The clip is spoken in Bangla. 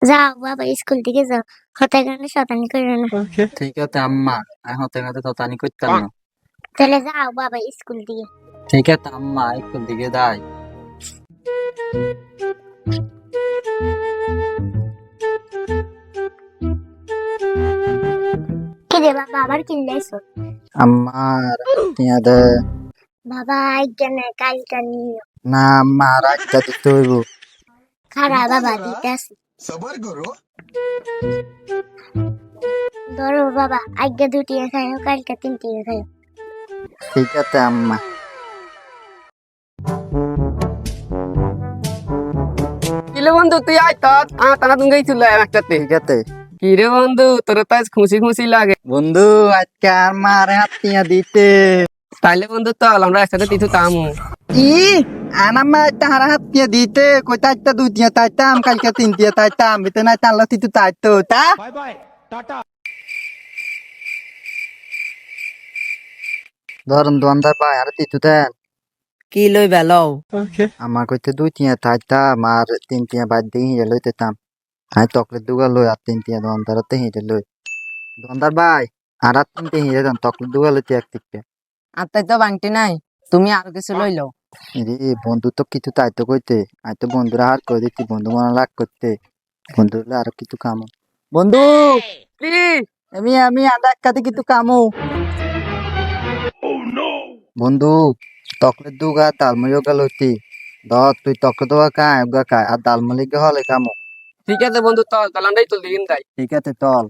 যাও বাবা স্কুল থেকে যাও, হতে গেলে শতানি করে না। ঠিক আছে আম্মা, আমি হতে গেলে তো তানি করতাম না। তাহলে যাও বাবা স্কুল থেকে। ঠিক আছে আম্মা, স্কুল দিকে যাই। কি রে বাবা, আবার কিনলেছো? আমার টিয়া দে। বাবা আইগা কালটা নিও। না আম্মা, রাতটা দিতে হইব। খারাপ বাবা দিতেছি। सबर करो। ধরো বাবা, আইগা দুটি খাইও, কালকে তিনটি খাইও। ঠিক আছে আম্মা। কিলে বন্ধু তুই আইত তারা তুমি গেছিল একটাতে। ঠিক আছে কি রে বন্ধু, তোর তো আজ খুশি খুশি লাগে। বন্ধু, আজকে আর মারে হাত টিয়া দিতে। তাইলে বন্ধু চল আমরা একসাথে তিথু তামু। ই আনাম্মা তাহারা হাত টিয়া দিতে কই তাইতা দুই টিয়া তাইতাম, কালকে তিন টিয়া তাইতাম, বিতে না তাল্লা তিতু তাইতো তা। ধরুন দোকানদার ভাই, আর তিতু দেন। কি লই বেলাও? আমার কইতে দুই টিয়া তাইতাম আর তিন টিয়া বাদ দিয়ে হিঁড়ে লইতেতাম। আমি চকলেট দুগা লই আর তিন টিয়া দোকানদারতে হিঁড়ে লই। দোকানদার ভাই, আর তিন টিয়া হিঁড়ে দেন, চকলেট দুগা লইতে এক টিপে। আর তাই তো বাংটি নাই, তুমি আরো কিছু লই লও। রে বন্ধু তো কিছু তাইতো কইতে, আমি তো বন্ধুরা হার করে দিচ্ছি, বন্ধু মনে লাগ করতে। বন্ধু হলে আরো কিছু কামো। বন্ধু, কি আমি আধা একাতে কিছু কামো। বন্ধু, চকলেট দুগা তালমুড়ি গা লইতি। ধর তুই চকলেট দুগা খায় উগা খায় আর ডালমুড়ি গা হলে কামো। ঠিক আছে বন্ধু, চল তাহলে আমরাই চল দিন যাই। ঠিক আছে চল।